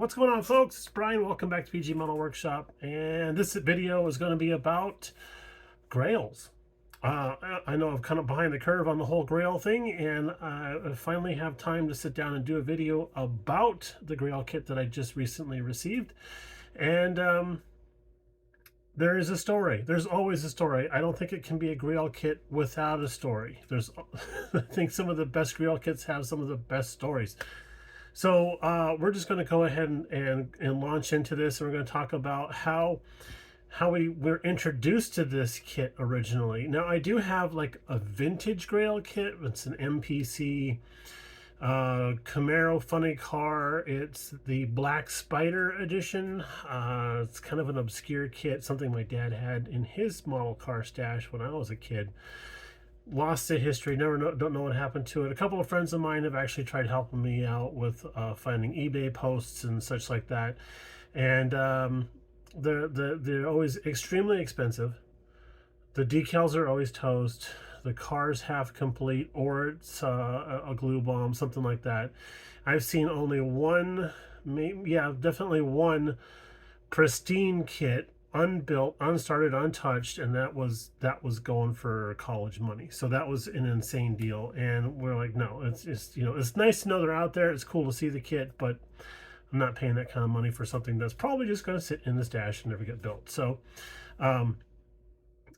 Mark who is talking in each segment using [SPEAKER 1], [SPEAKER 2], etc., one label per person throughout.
[SPEAKER 1] What's going on, folks? It's Brian. Welcome back to PG Model Workshop, and this video is going to be about grails. I know I'm kind of behind the curve on the whole grail thing, and I finally have time to sit down and do a video about the grail kit that I just recently received. And there is a story. There's always a story. I don't think it can be a grail kit without a story. I think some of the best grail kits have some of the best stories. So we're just going to go ahead and launch into this, and we're going to talk about how we were introduced to this kit originally. Now, I do have like a vintage grail kit. It's an MPC Camaro funny car. It's the Black Spider edition. It's kind of an obscure kit, something my dad had in his model car stash when I was a kid. Lost to history, don't know what happened to it. A couple of friends of mine have actually tried helping me out with finding eBay posts and such like that, and they're always extremely expensive. The decals are always toast. The car's half complete, or it's a glue bomb, something like that. I've seen only one, definitely one pristine kit, unbuilt, unstarted, untouched, and that was going for college money. So that was an insane deal, and we're like, no, it's just, it's nice to know they're out there. It's cool to see the kit, but I'm not paying that kind of money for something that's probably just going to sit in the stash and never get built. So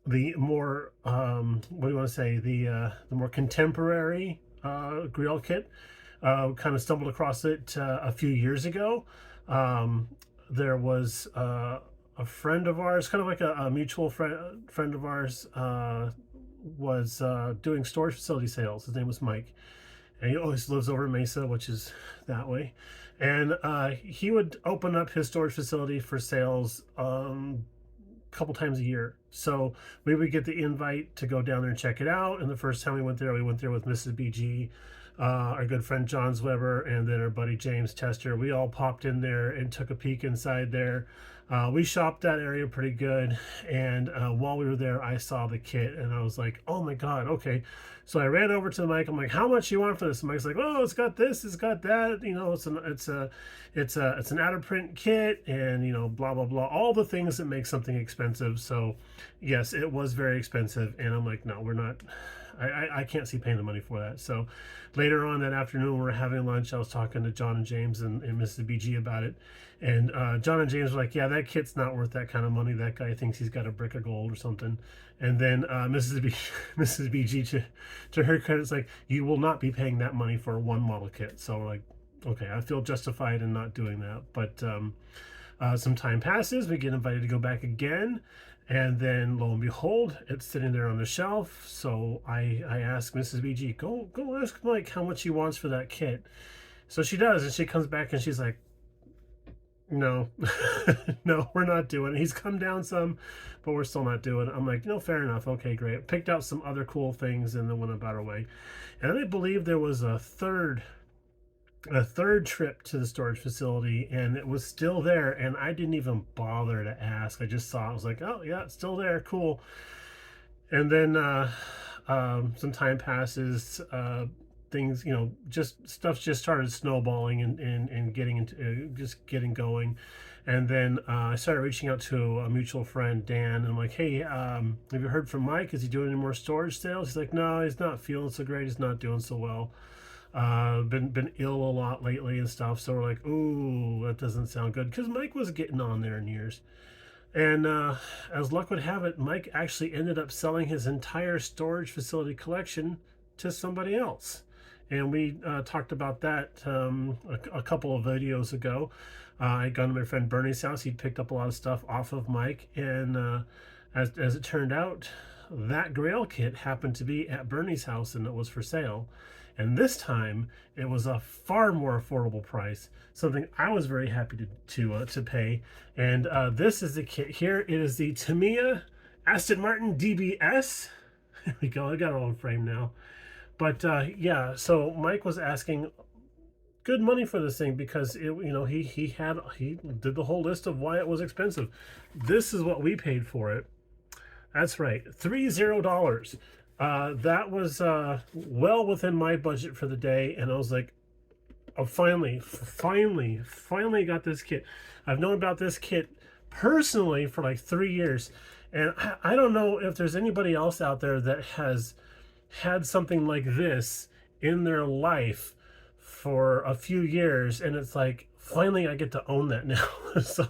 [SPEAKER 1] the more what do you want to say, the more contemporary grail kit, kind of stumbled across it a few years ago. There was a friend of ours, kind of like a mutual friend of ours, was doing storage facility sales. His name was Mike, and he always lives over in Mesa, which is that way. And he would open up his storage facility for sales a couple times a year. So we would get the invite to go down there and check it out. And the first time we went there with Mrs. BG, our good friend John Weber, and then our buddy James Tester. We all popped in there and took a peek inside there. We shopped that area pretty good, and while we were there, I saw the kit, and I was like, "Oh my God, okay." So I ran over to the mic. I'm like, "How much you want for this?" And Mike's like, "Oh, it's got this, it's got that. It's an out of print kit, and blah blah blah, all the things that make something expensive." So yes, it was very expensive, and I'm like, "No, we're not." I can't see paying the money for that. So later on that afternoon, we were having lunch. I was talking to John and James and Mrs. BG about it. And John and James were like, "Yeah, that kit's not worth that kind of money. That guy thinks he's got a brick of gold or something." And then Mrs. BG, to her credit, it's like, "You will not be paying that money for one model kit." So we're like, okay, I feel justified in not doing that. But some time passes. We get invited to go back again. And then lo and behold, it's sitting there on the shelf. So I ask Mrs. BG, go ask Mike how much he wants for that kit. So she does, and she comes back and she's like, "No, no, we're not doing it. He's come down some, but we're still not doing it." I'm like, fair enough. Okay, great. Picked out some other cool things and then went about our way. And I believe there was a third trip to the storage facility, and it was still there, and I didn't even bother to ask. I just saw it. I was like, "Oh yeah, it's still there, cool." And then some time passes, things, just stuff just started snowballing and getting into just getting going. And then I started reaching out to a mutual friend, Dan, and I'm like, "Hey, have you heard from Mike? Is he doing any more storage sales?" He's like, "No, he's not feeling so great. He's not doing so well. Been ill a lot lately and stuff." So we're like, "Ooh, that doesn't sound good," because Mike was getting on there in years. And as luck would have it, Mike actually ended up selling his entire storage facility collection to somebody else. And we talked about that a couple of videos ago. I had gone to my friend Bernie's house. He'd picked up a lot of stuff off of Mike, and as it turned out, that grail kit happened to be at Bernie's house, and it was for sale. And this time, it was a far more affordable price, something I was very happy to pay. And this is the kit here. It is the Tamiya Aston Martin DBS. There we go. I got it all in frame now. But yeah, so Mike was asking good money for this thing because he did the whole list of why it was expensive. This is what we paid for it. That's right, $30. That was well within my budget for the day, and I was like, finally got this kit. I've known about this kit personally for like 3 years, and I don't know if there's anybody else out there that has had something like this in their life for a few years, and it's like finally I get to own that now. So,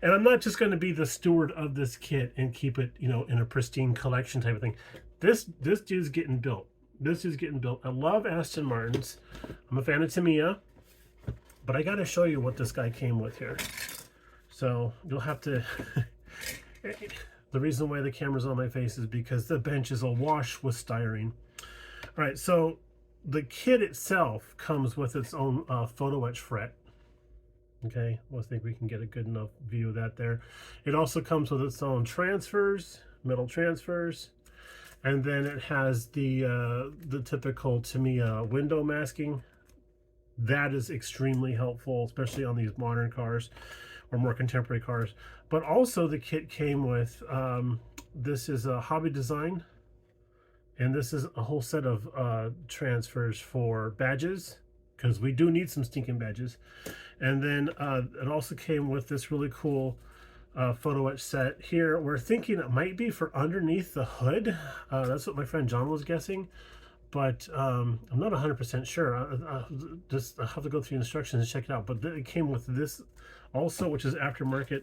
[SPEAKER 1] and I'm not just going to be the steward of this kit and keep it, you know, in a pristine collection type of thing. This dude's getting built. This is getting built. I love Aston Martins. I'm a fan of Tamiya, but I got to show you what this guy came with here. So you'll have to. The reason why the camera's on my face is because the bench is awash with styrene. All right, so the kit itself comes with its own photo etch fret. Okay, well, I think we can get a good enough view of that there. It also comes with its own transfers, metal transfers, and then it has the typical Tamiya window masking. That is extremely helpful, especially on these modern cars or more contemporary cars. But also the kit came with, this is a hobby design, and this is a whole set of transfers for badges, because we do need some stinking badges. And then it also came with this really cool photo etch set here. We're thinking it might be for underneath the hood. That's what my friend John was guessing, but I'm not 100% sure. I have to go through the instructions and check it out. But it came with this also, which is aftermarket.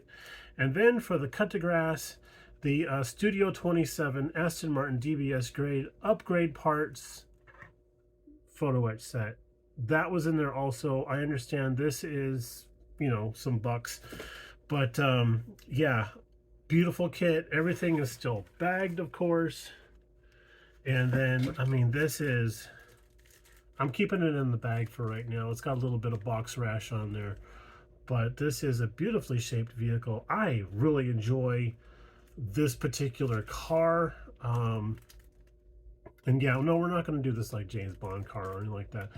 [SPEAKER 1] And then for the cut to grass, the Studio 27 Aston Martin DBS grade upgrade parts photo etch set. That was in there also. I understand this is, you know, some bucks. But yeah, beautiful kit. Everything is still bagged, of course. And then, I mean, this is, I'm keeping it in the bag for right now. It's got a little bit of box rash on there. But this is a beautifully shaped vehicle. I really enjoy this particular car. And yeah, no, we're not going to do this like James Bond car or anything like that.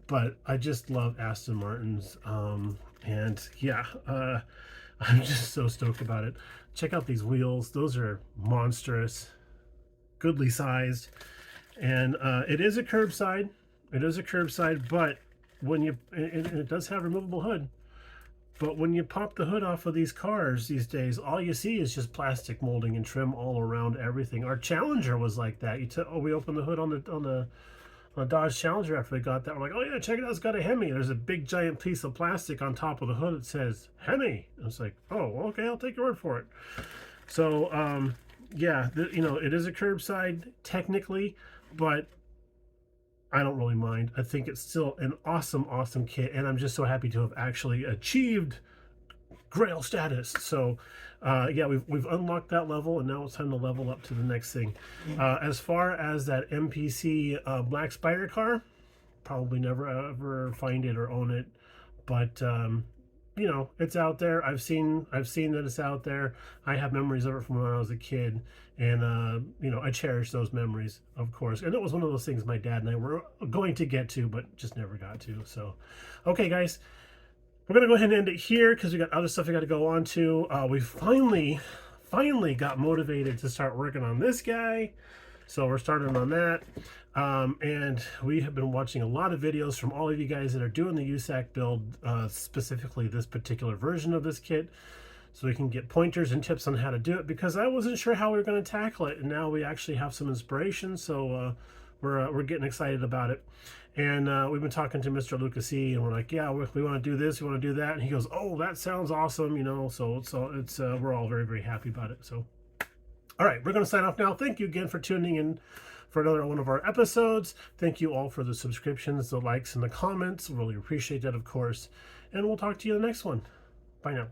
[SPEAKER 1] But I just love Aston Martins. And yeah, I'm just so stoked about it. Check out these wheels. Those are monstrous, goodly sized. And it is a curbside. It is a curbside, but when you, it does have a removable hood. But when you pop the hood off of these cars these days, all you see is just plastic molding and trim all around everything. Our Challenger was like that. We opened the hood on the Dodge Challenger after we got that. We're like, oh yeah, check it out, it's got a Hemi. There's a big giant piece of plastic on top of the hood that says Hemi. I was like, oh, okay, I'll take your word for it. So yeah, you know, it is a curbside technically, but I don't really mind. I think it's still an awesome kit, and I'm just so happy to have actually achieved grail status. So yeah, we've unlocked that level, and now it's time to level up to the next thing. As far as that MPC Black Spider car, probably never ever find it or own it, but you know, it's out there. I've seen that it's out there. I have memories of it from when I was a kid, and you know, I cherish those memories, of course. And it was one of those things my dad and I were going to get to, but just never got to. So, okay, guys, we're gonna go ahead and end it here because we got other stuff we got to go on to. We finally got motivated to start working on this guy, so we're starting on that. And we have been watching a lot of videos from all of you guys that are doing the USAC build, specifically this particular version of this kit, so we can get pointers and tips on how to do it, because I wasn't sure how we were going to tackle it, and now we actually have some inspiration, so we're getting excited about it. And we've been talking to Mr. Lucas E, and we're like, yeah, we want to do this, we want to do that, and he goes, oh, that sounds awesome, you know. So it's we're all very happy about it. So all right, we're going to sign off now. Thank you again for tuning in for another one of our episodes. Thank you all for the subscriptions, the likes, and the comments. Really appreciate that, of course. And we'll talk to you in the next one. Bye now.